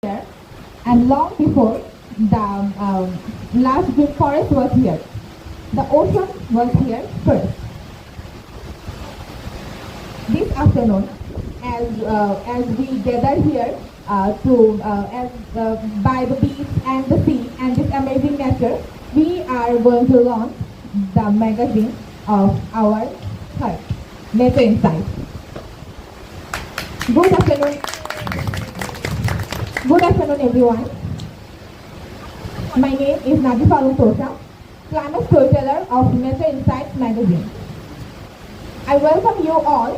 here, and long before the last big forest was here, the ocean was here first. This afternoon, as we gather here by the beach and the sea and this amazing nature, we are going to launch the magazine of our third, Nature Insight. Good afternoon. Good afternoon, everyone. My name is Tosha, climate storyteller of Nature Insights magazine. I welcome you all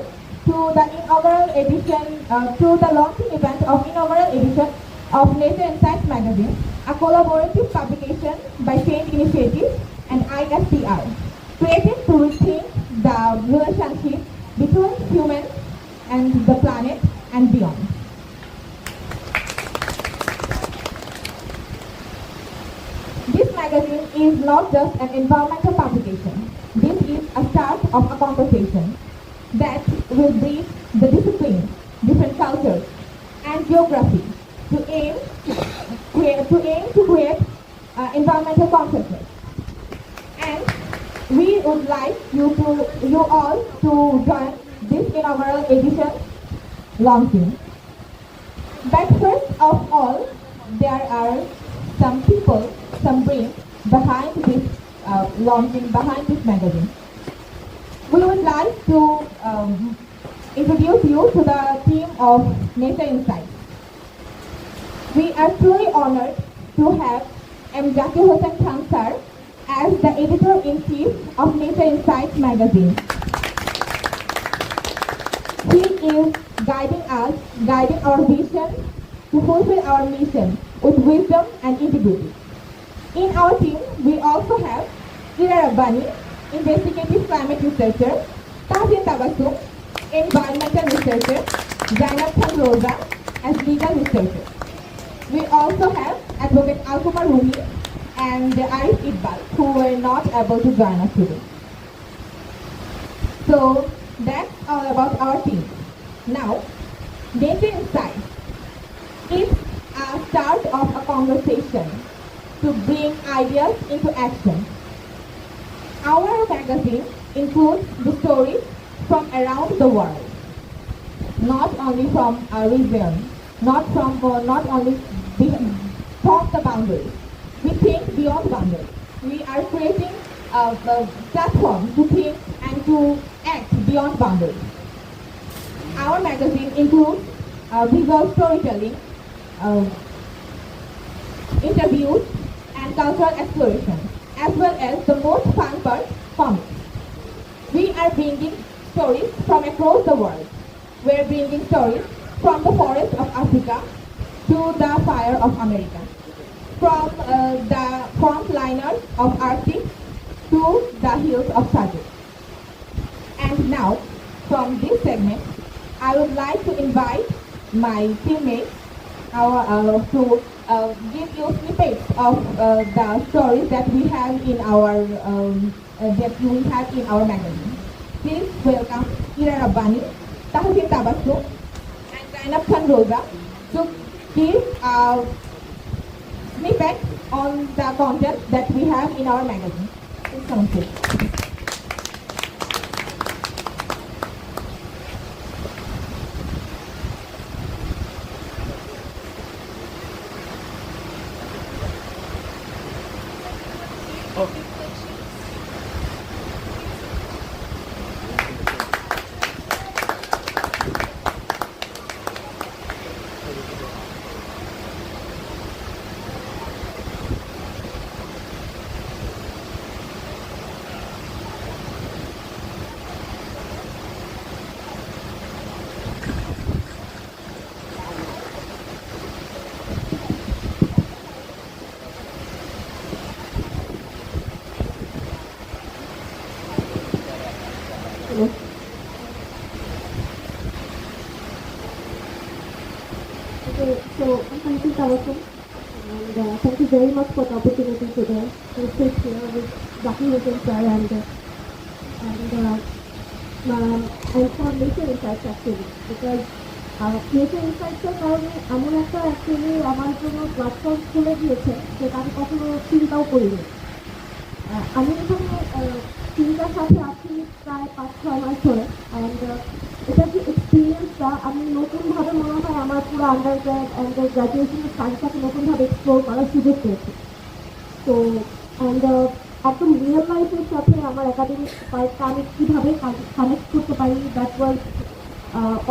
to the inaugural edition, to the launching event of inaugural edition of Nature Insights magazine, a collaborative publication by Saint Initiative and ISPR, created to rethink the relationship between humans and the planet and beyond. This magazine is not just an environmental publication. This is a start of a conversation that will bridge the disciplines, different cultures, and geography to aim to create environmental consciousness. And we would like you all to join this inaugural edition launching. But first of all, there are some people, some brains behind this launching, behind this magazine. We would like to introduce you to the team of Nature Insights. We are truly honored to have M. Zakir Hossain Khan sir as the editor-in-chief of Nature Insights magazine. He is guiding us, guiding our vision to fulfill our mission with wisdom and integrity. In our team, we also have Ira Rabbani, investigative climate researcher, Tahsin Tabassum, environmental researcher, Zainab Khan Roza as legal researcher. We also have Advocate Alkumar Rumi and Arif Iqbal, who were not able to join us today. So that's all about our team. Now, Nature Insights is a start of a conversation to bring ideas into action. Our magazine includes the stories from around the world, not only from a region, not only from the boundaries. We think beyond boundaries. We are creating a platform to think and to act beyond boundaries. Our magazine includes visual storytelling, interviews, and cultural exploration, as well as the most fun part, comics. We are bringing stories from across the world. We are bringing stories from the forest of Africa to the fire of America, from the frontliners of Arctic to the hills of Sajid. And now, from this segment, I would like to invite my teammates to give you snippets of the stories that we have in our magazine. Please welcome Ira Rabbani, Tahsin Tabassum, and Zainab Khan Roza to give a snippet on the content that we have in our magazine. Please come please. Okay, so I'm Tahsin Tabassum, and thank you very much for the opportunity today to sit here with Zakir Hossain sir and I'm from Nature Insights actually, because Nature ইনসাইটসের কারণে এমন একটা actually আমার জন্য platform খুলে দিয়েছে যেটা আমি কখনো চিন্তাও করিনি। আমি এখানে চিন্তার সাথে আছি প্রায় 5-6 মাস ধরে। অ্যান্ড এটার যে এক্সপিরিয়েন্সটা আমি নতুনভাবে মনে হয় আমার পুরো গ্র্যাজুয়েশনের কাজটাকে নতুনভাবে এক্সপ্লোর করার সুযোগ পেয়েছি। তো অ্যান্ড একদম রিয়েল লাইফের সাথে আমার একাডেমিক পার্টটা আমি কীভাবে কানেক্ট করতে পারি, that was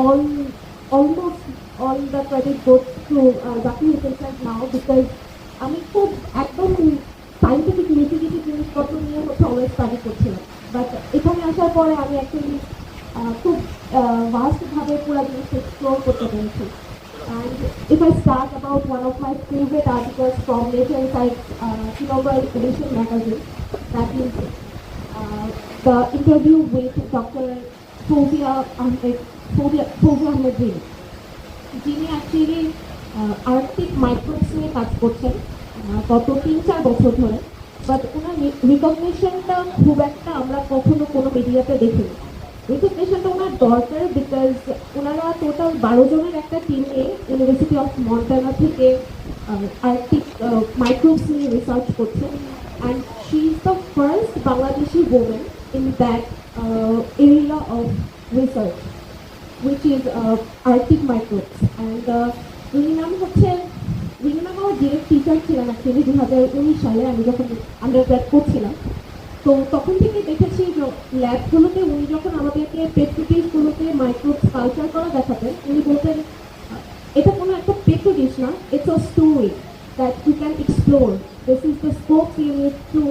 all almost all the credit goes to Dr. Hussain now, because আমি খুব একদম সাইন্টিফিক নিটিগিটি জিনিসপত্র নিয়ে হচ্ছে অলওয়েজ স্টাডি করছিলাম। বাট এখানে আসার পরে আমি অ্যাকচুয়ালি খুব ভাস্টভাবে পুরো জিনিসটা এক্সপ্লোর করতে পেরেছি। And if I start about one of my favorite articles from Nature Insights Inaugural Edition magazine, that is the interview with Dr. Fawzia Ahmed, যিনি অ্যাকচুয়ালি আর্কটিক মাইক্রোবস নিয়ে কাজ করছেন গত 3-4 বছর ধরে। বাট ওনার রিকগনিশনটা খুব একটা আমরা কখনো কোনো মিডিয়াতে দেখিনি। রিকগনিশনটা ওনার দরকার, বিকজ ওনারা টোটাল 12 জনের একটা টিম নিয়ে ইউনিভার্সিটি অফ মন্টানা থেকে আর্কটিক মাইক্রোবস নিয়ে রিসার্চ করছেন। And she is the first Bangladeshi women in that area of research, which is Arctic microbes. And উনি নাম আমার ডিরেক্ট টিচার ছিলেন অ্যাকচুয়ালি 2019 সালে আমি যখন আন্ডারগ্র্যাড করছিলাম। তো তখন থেকে দেখেছি ল্যাবগুলোতে উনি যখন আমাদেরকে পেট্রোটিসগুলোতে মাইক্রোবস কালচার করা দেখাতেন, উনি বলতেন এটা কোনো একটা পেট্রো ডিশ না, it's a story that you can explore, this is the scope you need to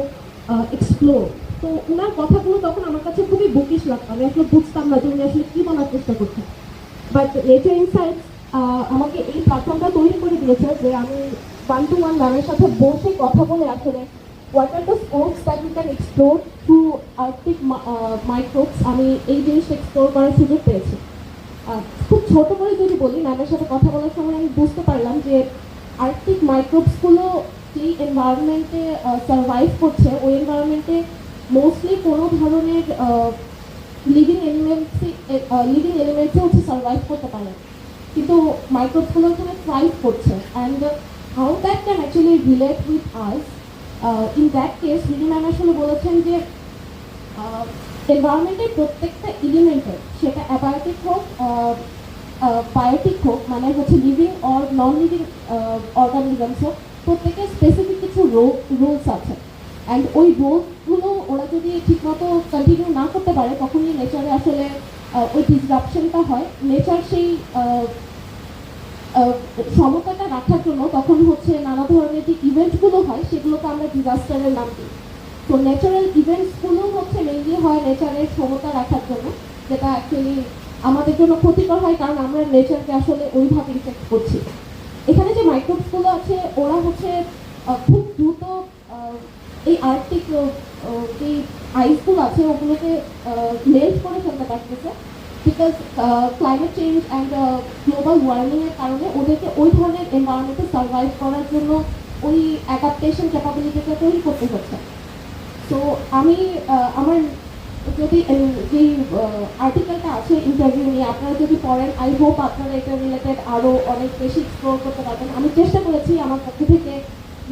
explore. তো ওনার কথাগুলো তখন আমার কাছে খুবই বুকিশ লাগতো, আমি আসলে বুঝতাম না যে উনি আসলে কী বলার চেষ্টা করছেন। বাট নেচার ইনসাইটস আমাকে এই প্ল্যাটফর্মটা তৈরি করে দিয়েছে যে আমি 1-to-1 ম্যামের সাথে বসে কথা বলে আসলে what are the scopes that you can explore through Arctic microbes, আমি এই জিনিসটা এক্সপ্লোর করার সুযোগ পেয়েছি। খুব ছোট করে যদি বলি, ম্যামের সাথে কথা বলার সময় আমি বুঝতে পারলাম যে আর্কটিক মাইক্রোবসগুলো যেই এনভায়রনমেন্টে সার্ভাইভ করছে, ওই এনভায়রনমেন্টে মোস্টলি কোনো ধরনের লিভিং এলিমেন্টসে হচ্ছে সার্ভাইভ করতে পারে, কিন্তু মাইক্রোবসগুলো ওখানে থ্রাইভ করছে। And how that can actually relate with us, in that case really ma'am আসলে বলেছেন যে এনভায়রনমেন্টের প্রত্যেকটা এলিমেন্টের, সেটা অ্যাবায়োটিক হোক বায়োটিক হোক, মানে হচ্ছে living or non living organisms হোক, প্রত্যেকের স্পেসিফিক কিছু রোলস আছে। অ্যান্ড ওই রোলগুলো ওরা যদি ঠিকমতো কন্টিনিউ না করতে পারে, তখনই নেচারে আসলে ওই ডিসরাপশনটা হয়। নেচার সেই সমতাটা রাখার জন্য তখন হচ্ছে নানা ধরনের যে ইভেন্টগুলো হয়, সেগুলোকে আমরা ডিজাস্টারের নাম দিই। তো ন্যাচারাল ইভেন্টসগুলো হচ্ছে মেনলি হয় নেচারের সমতা রাখার জন্য, যেটা অ্যাকচুয়ালি আমাদের জন্য ক্ষতিকর হয়, কারণ আমরা নেচারকে আসলে ওইভাবে ইফেক্ট করছি। এখানে যে মাইক্রোবসগুলো আছে ওরা হচ্ছে খুব দ্রুত এই আর্কটিক যে আইসগুলো আছে ওগুলোকে মেল্ট করে ফেলতে পারতেছে, because climate change and global ওয়ার্মিংয়ের কারণে ওদেরকে ওই ধরনের এনভায়রনমেন্টে সার্ভাইভ করার জন্য ওই অ্যাডাপ্টেশন ক্যাপাবিলিটিটা তৈরি করতে হচ্ছে। তো আমি আমার যদি যেই আর্টিকেলটা আছে ইন্টারভিউ নিয়ে আপনারা যদি পড়েন, আই হোপ আপনারা এটা রিলেটেড আরও অনেক বেশি এক্সপ্লোর করতে পারবেন। আমি চেষ্টা করেছি আমার পক্ষ থেকে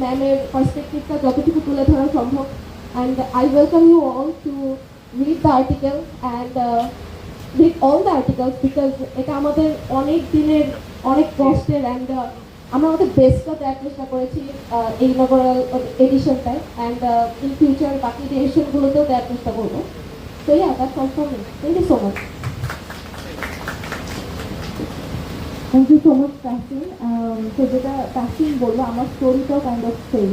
ম্যামের পার্সপেক্টিভটা যতটুকু তুলে ধরা সম্ভব। And I welcome you all to read the article and read all the articles, because এটা আমাদের অনেক দিনের অনেক কষ্টের, অ্যান্ড আমরা আমাদের বেস্টটা দেওয়ার চেষ্টা করেছি এই ইনঅগারাল এডিশনটায়, অ্যান্ড ইন ফিউচার বাকি এডিশনগুলোতেও দেওয়ার চেষ্টা করবো। So yeah, that's all from me. Thank you so much. Thank you so much Tahsin. তো যেটা তাহসিন বললো, আমার স্টোরিটাও কাইন্ড অফ সেম।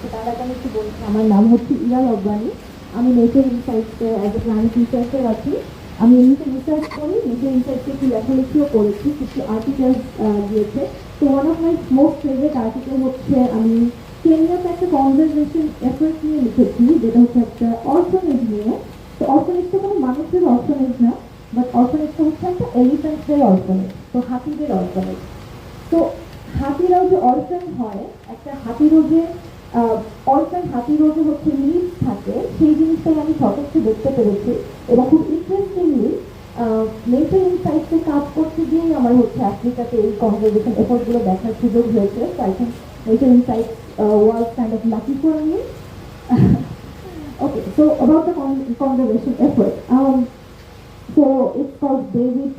তো তার আগে আমি একটু বলছি, আমার নাম হচ্ছে ইরা রব্বানি। আমি নেচার ইনসাইটসে অ্যাজ এ ক্লায়েন্ট রিসার্চার আছি। আমি এমনিতে রিসার্চ করি, নেচার ইনসাইটসে একটু লেখালেখিও করেছি, কিছু আর্টিকেলস দিয়েছে। তো one of my most favourite article হচ্ছে আমি কেনিয়াতে একটা কনজারভেশন এফার্ট নিয়ে লিখেছি, যেটা হচ্ছে একটা অর্ফনেজ নিয়ে। তো অর্ফনেজটা কোনো মানুষের অর্ফনেজ না, বাট অর্ফনেজটা হচ্ছে একটা এলিফ্যান্টের অর্ফনেজ, তো হাতিদের অর্ফনেজ। তো হাতিরাও যে অর্ফেন হয়, একটা হাতিরও যে অর্ফেন হাতিরও যে হচ্ছে লিডস থাকে, সেই জিনিসটাই আমি সচক্ষে দেখতে পেরেছি। এবং খুব ইন্টারেস্টিংলি নেচার ইনসাইটসে কাজ করতে গিয়েই আমার হচ্ছে আফ্রিকাতে এই কনজারভেশন এফোর্টগুলো দেখার সুযোগ হয়েছে। So I think nature insights was kind of lucky for me. Okay, so about the conservation effort. So it's called David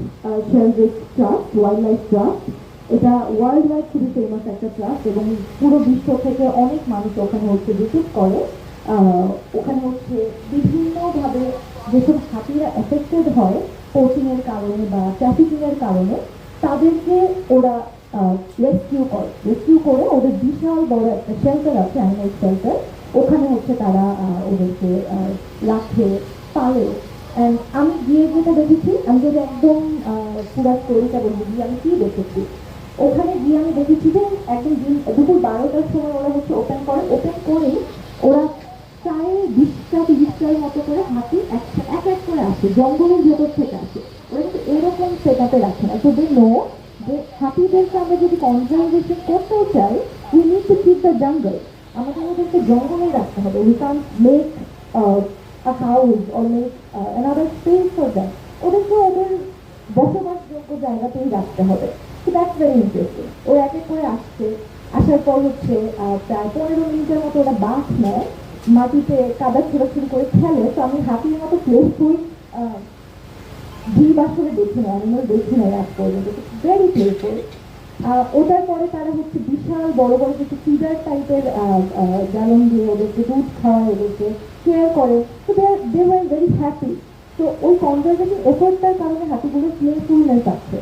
Sheldrick Trust, Wildlife Trust. এটা ওয়ার্ল্ড ওয়াইড খুবই ফেমাস একটা ট্রাস্ট এবং পুরো বিশ্ব থেকে অনেক মানুষ ওখানে হচ্ছে ভিজিট করে। ওখানে হচ্ছে বিভিন্নভাবে যেসব হাতিরা এফেক্টেড হয় পোচিংয়ের কারণে বা ট্রাফিকিংয়ের কারণে, তাদেরকে ওরা রেস্কিউ করে ওদের বিশাল বড় একটা শেল্টার আছে, অ্যানিমেল শেল্টার। ওখানে হচ্ছে তারা ওদেরকে রাখে, পালে। অ্যান্ড আমি গিয়ে যেটা দেখেছি, আমি যদি একদম পুরো স্টোরিটা বলবো, গিয়ে আমি কি দেখেছি, ওখানে গিয়ে আমি দেখেছি যে একদম দুপুর 12টার সময় ওরা হচ্ছে ওপেন করে ওরা প্রায় 20টা-30টার মতো করে হাতি এক এক করে আসে, জঙ্গলের ভেতর থেকে আসে। ওরা কিন্তু এরকম সেট আপে রাখে না। তো দে নো যে হাতিদেরকে আমরা যদি কনজারভেশন করতেও চাই, we need to keep the jungle. আমাদের ওদেরকে জঙ্গলেই রাখতে হবে। We can make a house or make another space for them. ওদেরকে ওদের বসবাসযোগ্য জায়গাতেই রাখতে হবে। So that's very interesting. ও এক এক করে আসার পর হচ্ছে প্রায় 15 মিনিটের মতো ওরা বাঁশ নেয়, মাটিতে কাদা ছোড়াছুড়ি করে খেলে। তো আমি হাতির মতো প্লেসফুল জীব আসলে দেখি না, অ্যানিমাল দেখি না আজ পর্যন্ত, ভেরি প্লেসফুল। ওটার পরে তারা হচ্ছে বিশাল বড় বড় কিছু ফিডার টাইপের গ্যালন দিয়ে ওদেরকে দুধ খাওয়ায়, ওদেরকে কেয়ার করে। তো দে ওয়ার ভেরি হ্যাপি। তো ওই কনজারভেটিভ এফোর্টটার কারণে হাতিগুলোর প্লেফুলনেস আছে,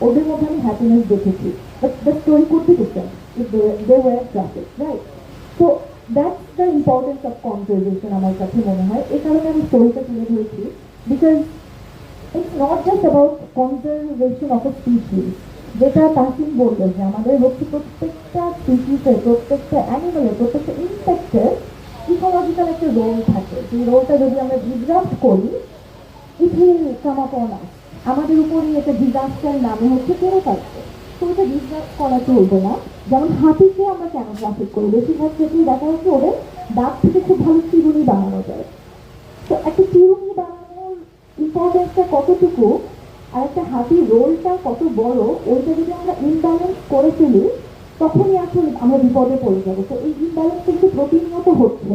ওদের মধ্যে আমি হ্যাপিনেস দেখেছি। But the story could be different if they were traffic, right? So that's the importance of conservation আমার কাছে মনে হয়। এই কারণে আমি স্টোরিটা তুলে ধরেছি, because it's not just about conservation of A species. যেটা তাহসিন বললো যে আমাদের হচ্ছে প্রত্যেকটা স্পিসিসের, প্রত্যেকটা অ্যানিমেলের, প্রত্যেকটা ইনসেক্টের ইকোলজিক্যাল একটা রোল থাকে। সেই রোলটা যদি আমরা ডিসরাপ্ট করি, it will come up on us. আমাদের উপরই একটা ডিজাস্টার নামে হচ্ছে ফেরত আসবে। তো ওটা ডিসরাপ্ট করা চলবে না। যেমন হাতিকে আমরা কেন ট্রাফিক করি, বেশিরভাগ ক্ষেত্রেই দেখা যাচ্ছে ওদের দাঁত থেকে খুব ভালো চিরুনি বানানো যায়। তো একটা চিরুনি বানানোর ইম্পর্টেন্সটা কতটুকু আর একটা হাতির রোলটা কত বড়, ওইটা যদি আমরা ইমব্যালেন্স করে ফেলি, তখনই আসলে আমরা বিপদে পড়ে যাবো। তো এই ইমব্যালেন্স কিন্তু প্রতিনিয়ত হচ্ছে।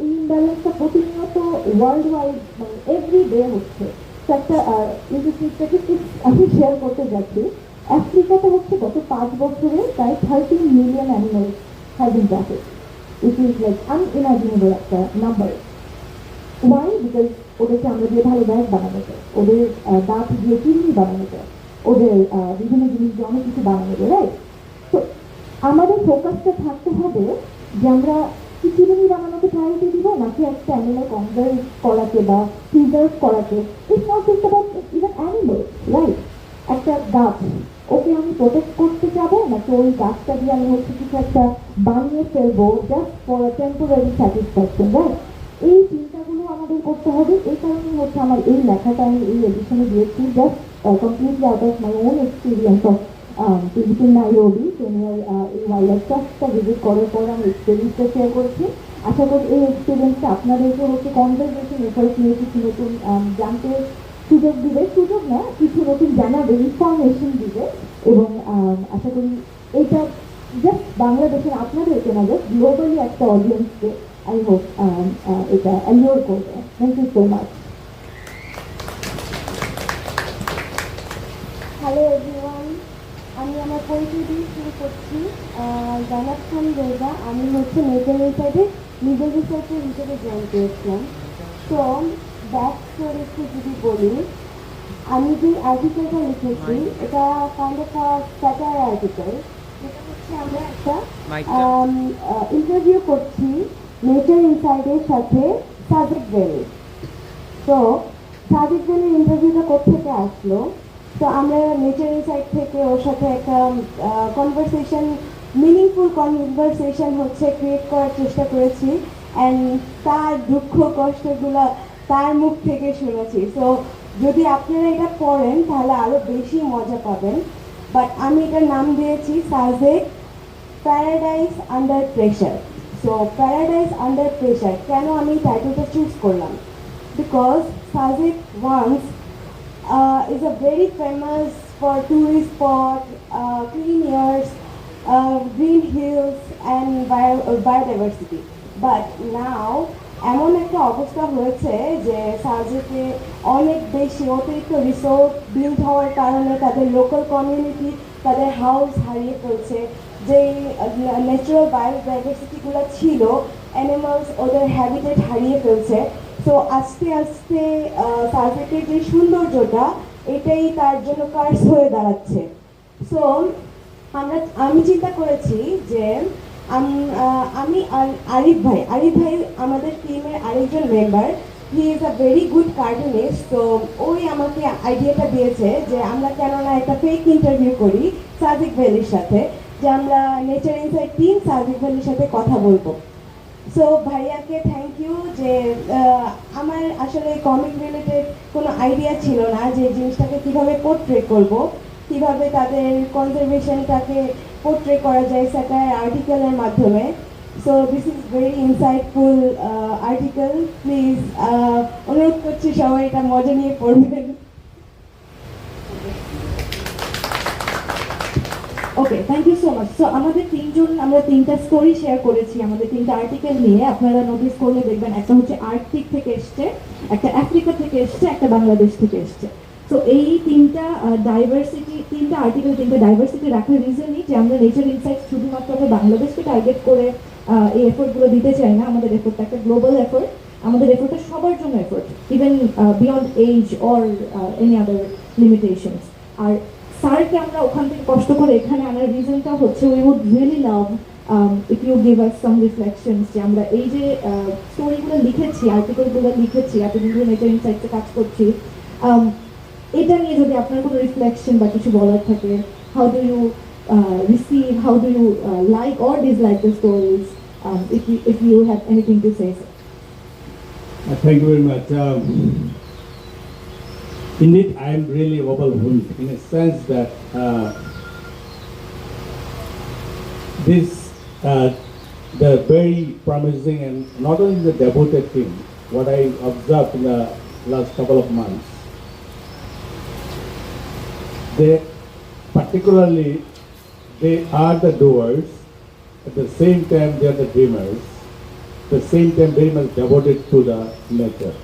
এই ইমব্যালেন্সটা প্রতিনিয়ত ওয়ার্ল্ড ওয়াইড, মানে এভরি ডে হচ্ছে। তো একটা ইন্ডাস্ট্রি স্ট্যাটিস্টিক্স আমি শেয়ার করতে যাচ্ছি। আফ্রিকাতে হচ্ছে গত 5 বছরে প্রায় 13 million animal have been traffic, which is like unimaginable একটা নাম্বার। ওয়াই? বিকজ ওদেরকে আমরা দিয়ে ভালো ব্যাগ বানানো যায়, ওদের দাঁত দিয়ে চিমনি বানানো যায়, ওদের বিভিন্ন জিনিস দিয়ে অনেক কিছু বানানো যায়, রাইট? তো আমাদের ফোকাসটা থাকতে হবে যে আমরা কি চিমনি বানানোকে প্রায়োরিটি দিব, নাকি একটা অ্যানিমেল কনজার্ভ করাকে বা প্রিজার্ভ করাকে। It's not just about even animal, right? একটা গাছ, ওকে আমি প্রোটেক্ট করতে যাবো, নাকি ওই গাছটা দিয়ে আমি হচ্ছে কিছু একটা বানিয়ে ফেলবো just for temporary satisfaction, right? এই চিন্তাগুলো আমাদের করতে হবে। এই কারণেই হচ্ছে আমার এই লেখাটা আমি এই এডিশনে দিয়েছি, just completely out of my own experience of visiting Nairobi. কেনিয়ার এই ওয়াইল্ড ট্রাস্টটা ভিজিট করার পর আমি এক্সপিরিয়েন্সটা শেয়ার করেছি। আশা করি এই এক্সপিরিয়েন্সটা আপনাদেরকে হচ্ছে কনজারভেশন এফোর্ট নিয়ে কিছু নতুন জানতে সুযোগ দিবে, সুযোগ না, কিছু নতুন জানাবে, ইনফরমেশন দিবে। এবং আশা করি এইটা জাস্ট বাংলাদেশের আপনাদেরকে না, জাস্ট গ্লোবালি একটা অডিয়েন্সকে I hope এটা allure করবে। Thank you so much. Hello everyone, আমি আমার পরিচয় দিয়ে শুরু করছি। জানাত খান রেজা, আমি হচ্ছে নেচার রিসার্চে লিগাল রিসার্চার হিসেবে জয়েন করেছিলাম। তো ব্যাক স্টোরি একটু যদি বলি, আমি যে আর্টিকেলটা লিখেছি এটা কাইন্ড অফ স্যাটায়ার আর্টিকেল। এটা হচ্ছে আমরা একটা ইন্টারভিউ করছি নেচার ইনসাইডের সাথে সাজেক ভ্যালি। তো সাজেক ভ্যালির ইন্টারভিউটা কোত্থেকে আসলো, তো আমরা নেচার ইনসাইড থেকে ওর সাথে একটা কনভারসেশন, মিনিংফুল কনভারসেশন হচ্ছে ক্রিয়েট করার চেষ্টা করেছি। অ্যান্ড তার দুঃখ কষ্টগুলো তার মুখ থেকে শুনেছি। সো যদি আপনারা এটা পড়েন তাহলে আরও বেশি মজা পাবেন। বাট আমি এটার নাম দিয়েছি Sajek paradise under pressure. So paradise under pressure কেন আমি টাইটেলটা চুজ করলাম, because Sajek once is a very famous for tourist spot, clean airs, green hills and biodiversity. But now এমন একটা অবস্থা হয়েছে যে সাজেকে অনেক বেশি অতিরিক্ত রিসোর্ট বিল্ড হওয়ার কারণে তাদের লোকাল কমিউনিটি তাদের হাউস হারিয়ে ফেলছে, যেই ন্যাচারাল বায়োডাইভার্সিটিগুলো ছিল অ্যানিমালস ওদের হ্যাবিটেট হারিয়ে ফেলছে। সো আস্তে আস্তে সাজেকের যে সৌন্দর্যটা এটাই তার জন্য কার্স হয়ে দাঁড়াচ্ছে। সো আমি চিন্তা করেছি যে আমি আর আরিফ ভাই আমাদের টিমের আরেকজন member, he is a very good cartoonist. তো ওই আমাকে আইডিয়াটা দিয়েছে যে আমরা কেন না একটা ফেক ইন্টারভিউ করি সাদিক ভ্যালির সাথে, যে আমরা নেচার ইনসাইড টিম সাদিক ভ্যালির সাথে কথা বলবো। সো ভাইয়াকে থ্যাংক ইউ, যে আমার আসলে কমিক রিলেটেড কোনো আইডিয়া ছিল না যে জিনিসটাকে কীভাবে পোর্ট্রে করব, কীভাবে তাদের কনজারভেশনটাকে পোর্ট্রে করা যায় স্যাটায়ার আর্টিকেলের মাধ্যমে। So this is very insightful article, please অনুরোধ করছি সবাই এটা মজা নিয়ে পড়বেন। Okay, thank you so much. So আমাদের আমরা তিনটা স্টোরি শেয়ার করেছি আমাদের তিনটা আর্টিকেল নিয়ে। আপনারা নোটিস করলে দেখবেন একটা হচ্ছে আর্কটিক থেকে এসছে, একটা আফ্রিকা থেকে এসছে, একটা বাংলাদেশ থেকে এসছে। তো এই তিনটা আর্টিকেল তিনটা ডাইভার্সিটি রাখার রিজনই যে আমরা নেচার ইনসাইট শুধুমাত্র আমরা বাংলাদেশকে টার্গেট করে এই এফোর্টগুলো দিতে চাই না। আমাদের এফোর্টটা একটা গ্লোবাল এফোর্ট, আমাদের এফোর্টটা সবার জন্য effort, even beyond age or any other limitations. আর স্যারকে আমরা ওখান থেকে কষ্ট করে এখানে আনার রিজনটা হচ্ছে we would really love if you give us some reflections, যে আমরা এই যে স্টোরিগুলো লিখেছি, আর্টিকেলগুলো লিখেছি, এতদিন ধরে নেচার ইনসাইটে কাজ করছি, এটা নিয়ে যদি আপনার কোনো রিফ্লেকশন বা কিছু বলার থাকে, how do you receive, how do you like or dislike the stories, if you have anything to say. Thank you very much. Indeed, I am really overwhelmed in a sense that the very promising and not only the devoted team, what I observed in the last couple of months, they are the doers, at the same time they are the dreamers, at the same time very much devoted to the nature.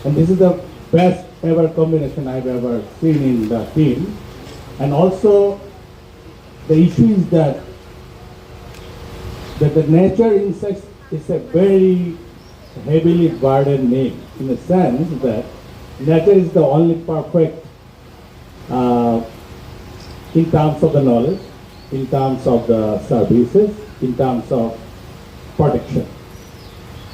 And this is the best ever combination I've ever seen in the team. And also the issue is that the nature insects is a very heavily burdened name, in the sense that nature is the only perfect in terms of the knowledge, in terms of the services, in terms of protection.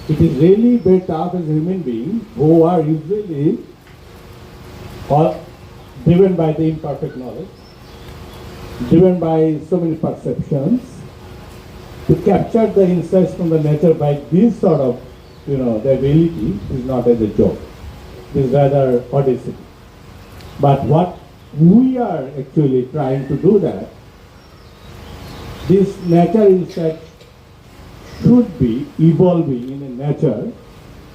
It is really very tough as human beings who are usually driven by the imperfect knowledge, driven by so many perceptions, to capture the insights from the nature by this sort of, the ability is not as a joke. It is rather audacity. But what we are actually trying to do that, this nature insight should be evolving in a nature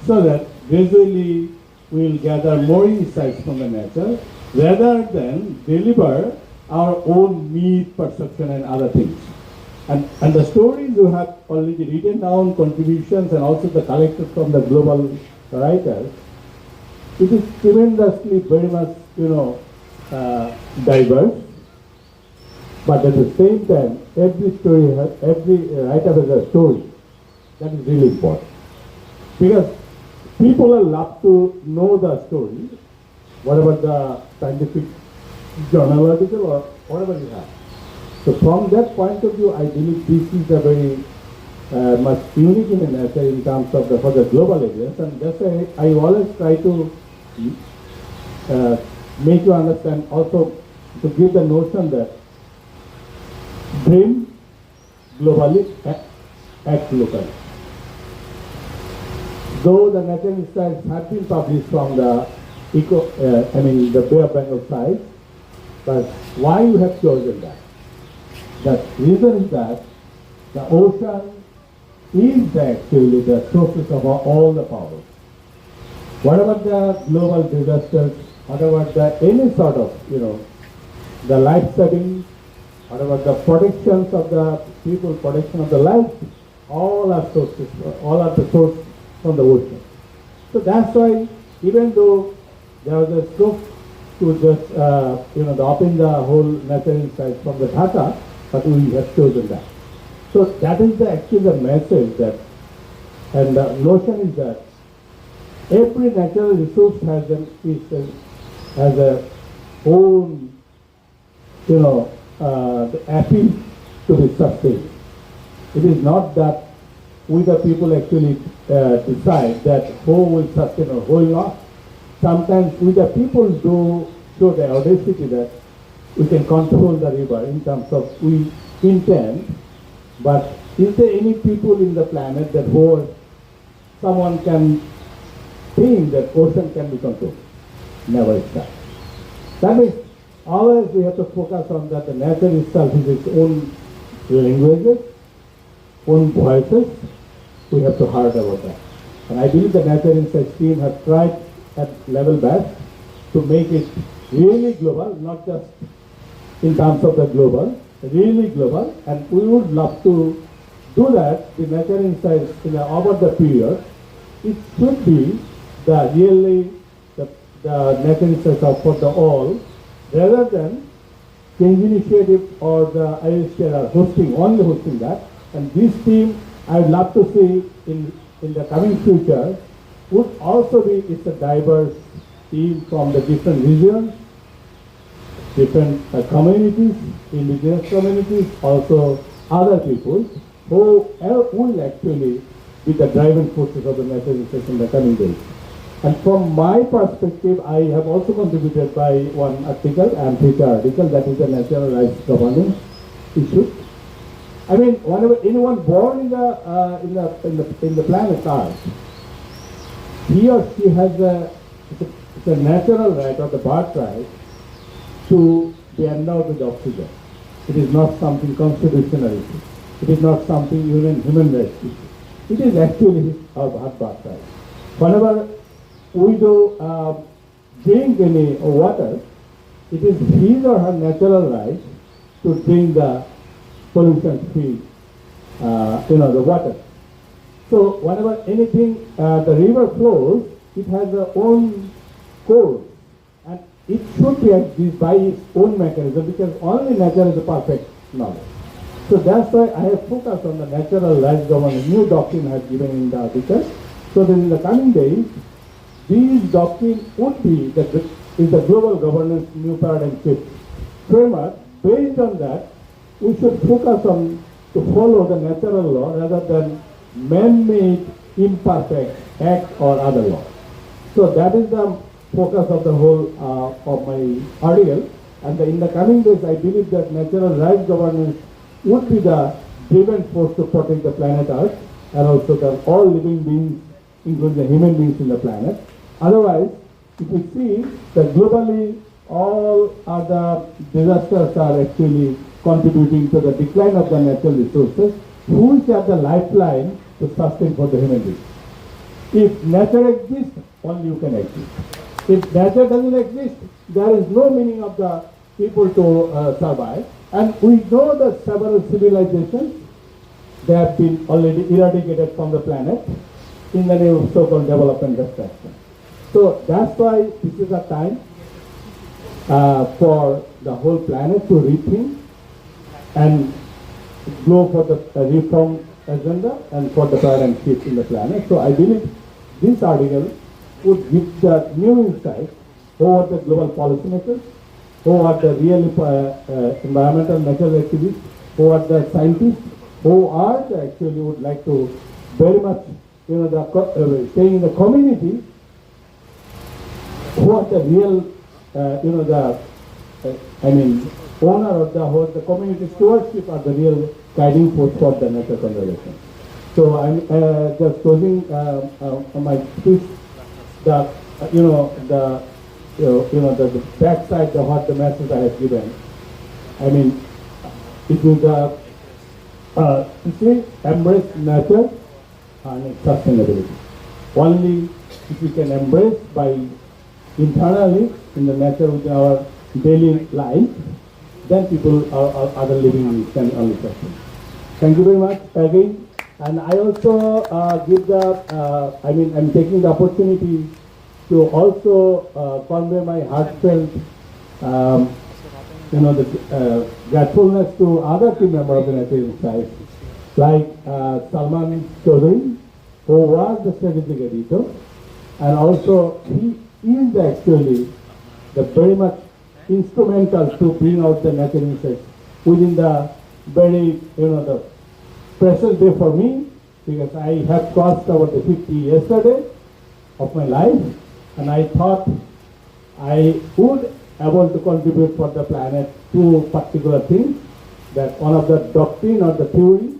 so that gradually we will gather more insights from the nature rather than deliver our own myth, perception and other things. And the stories you have already written down, contributions and also the collected from the global writers, it is tremendously very much, diverse. But at the same time, every writer has a story. That is really important. Because people are love to know the story, whatever the scientific journal article or whatever you have. So from that point of view, I believe this is a very much unique in nature in terms of for the global audience, and that's why I always try to make you understand, also to give the notion that dream globally, act locally. Though the nature insights have been published from the the Bay of Bengal side, but why you have chosen that? The reason is that the ocean is actually the sources of all the powers. Whatever the global disasters whatever the any sort of, the life saving, whatever the protections of the people, protection of the life, all are sources, all are the source from the ocean. So that's why, even though there was a scope to just, the open the whole natural insight from the data, but we have chosen that. So that is actually the message that, and the notion is that every natural resource has a own, the appeal to be sustained. It is not that we the people actually decide that who will sustain or who will not. Sometimes we the people do show the audacity that we can control the river in terms of we intend, but is there any people in the planet that who someone can think that ocean can be controlled? Never is that. That means always we have to focus on that the nature itself is its own languages, own voices. We have to heard about that. And I believe the Nature Insights team has tried at level best to make it really global, not just in terms of the global, really global. And we would love to do that. The Nature Insights over the period, it should be the really the Nature Insights are for the all, rather than Change Initiative or the ISTR are only hosting that. And this team, I would love to see in the coming future, would also be, it's a diverse team from the different regions, different communities, indigenous communities, also other people who will actually be the driving forces of the Nature Insights in the coming days. And from my perspective, I have also contributed by one article, and article, that is the natural rights governance issue. I mean, whenever anyone born in the planet Earth, he or she has it's a natural right or the birthright to be endowed with oxygen. It is not something constitutional issue. It is not something human rights issue. It is actually our birthright. Whenever we do drink any water, it is his or her natural right to drink the pollution-free, the water. So whenever anything, the river flows, it has its own course, and it should be by its own mechanism, because only nature is a perfect knowledge. So that's why I have focused on the natural rights governance. New doctrine has given in the article. So that in the coming days, these doctrine would be the global governance new paradigm shift framework. Based on that, we should focus on to follow the natural law rather than man-made imperfect act or other law. So that is the focus of the whole of my article. And in the coming days, I believe that natural rights governance would be the driven force to protect the planet Earth and also the all living beings, including the human beings in the planet. Otherwise, if we see that globally all other disasters are actually contributing to the decline of the natural resources, which are the lifeline to sustain for the human beings. If nature exists, only you can exist. If nature doesn't exist, there is no meaning of the people to survive. And we know that several civilizations, they have been already eradicated from the planet in the name of so-called development destruction. So that's why this is a time for the whole planet to rethink and go for the reform agenda and for the paradigm shift in the planet. So I believe this article would give the new insight over the global policymakers, who are the real environmental natural activists, who are the scientists, who are actually would like to very much, staying in the community, who are the real, owner of the whole, the community stewardship are the real guiding force for the nature conservation. So I'm just closing my speech. The backside of what the message I have given. I mean, it would simply embrace nature and sustainability. Only if we can embrace by internally in the nature with our daily life, then people or other living beings can only sustain. Thank you very much again. And I also give I'm taking the opportunity to also convey my heartfelt, gratefulness to other team members of the Nature Insights, like Salman Chaudhary, who was the strategic editor, and also he is actually the very much instrumental to bring out the Nature Insights within the very, the precious day for me, because I have crossed over the 50 yesterday of my life, and I thought I would able to contribute for the planet to particular things, that one of the doctrine or the theory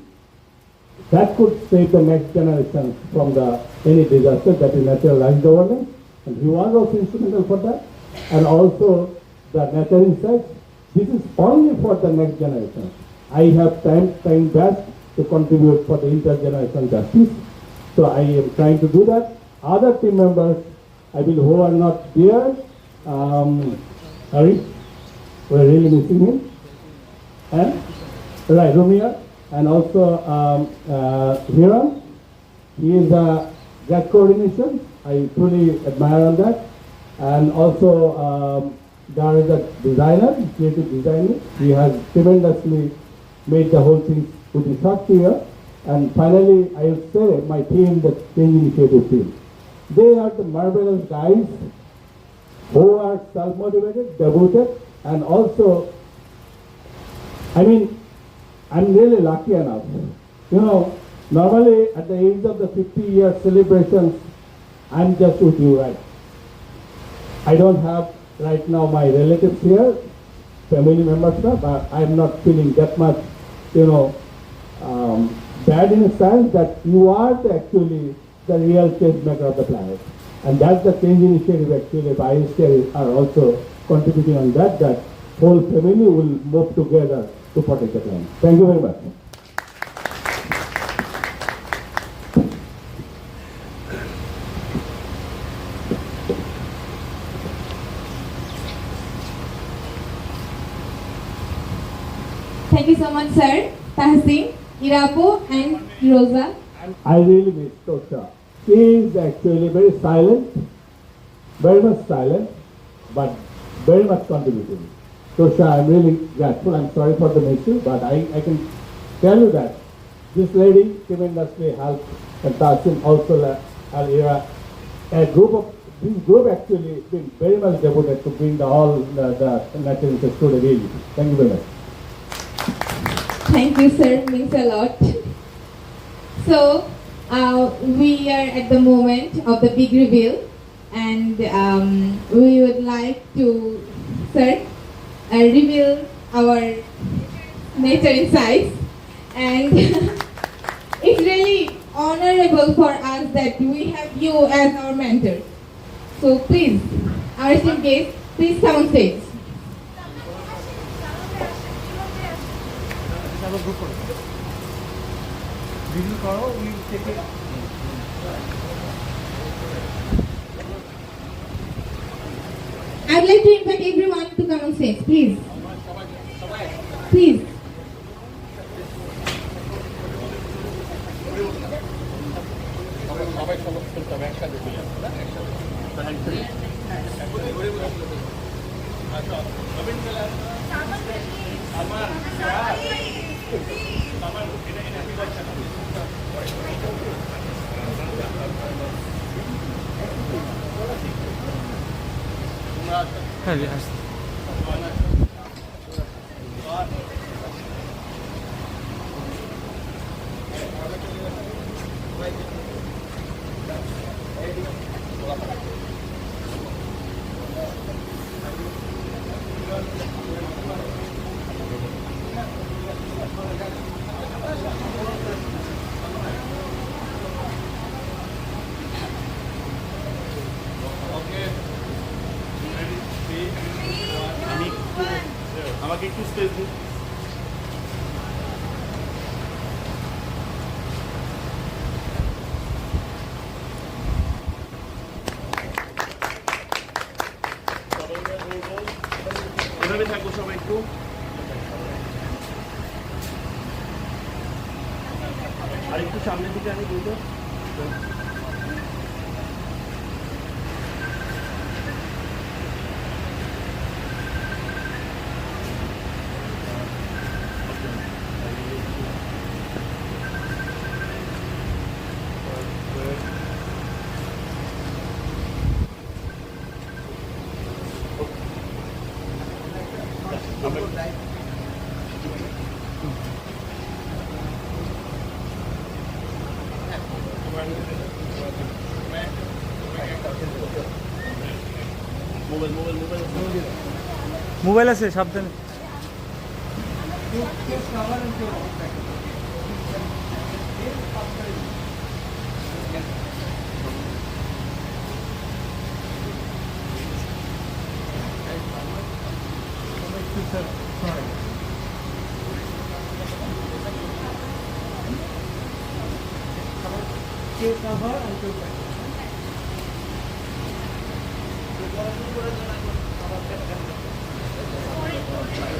that could save the next generation from any disaster that is naturalized governance, and he was also instrumental for that, and also the Nature Insights. This is only for the next generation. I have time best to contribute for the intergenerational justice. So I am trying to do that. Other team members, I will, who are not there, Harry, we're really missing him. And, right, Rumia, and also Hiram. He is a GAT coordination. I truly admire on that. And also, there is a designer, creative designer. He has tremendously made the whole thing within short period. And finally, I would say my team, the Change Initiative team. They are the marvelous guys who are self-motivated, devoted, and also, I'm really lucky enough. Normally at the age of the 50-year celebrations, I'm just with you, right? I don't have right now my relatives here, family members, but I'm not feeling that much, bad in a sense that you are actually the real change maker of the planet. And that's the change initiative actually, biosphere are also contributing on that whole family will move together to protect the planet. Thank you very much. Thank you so much, sir. Tahsin, Irapo, and Rosa. I really miss Tosha. She is actually very silent, very much silent, but very much contributing. Tosha, I'm really grateful. I'm sorry for the missing, but I can tell you that this lady tremendously helped, and Tahsin also, Alira, this group actually been very much devoted to bring the natural to the reality. Thank you very much. Thank you, sir. Means a lot. So, we are at the moment of the big reveal, and we would like to, sir, reveal our nature insights. And it's really honorable for us that we have you as our mentor. So please, our esteemed guests, please come on stage. I'd like to invite everyone to come on stage, please. Please. আমাকে একটু space দিন। এইভাবে থাকবো সবাই একটু। আর একটু সামনের দিকে আমি বলবো। মোবাইল আছে সাবধানে।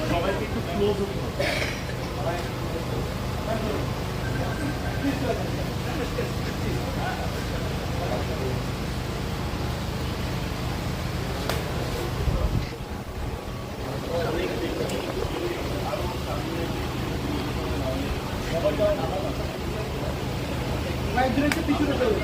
সবাইকে একটু ক্লোজ হতে হবে। পিছনে চলে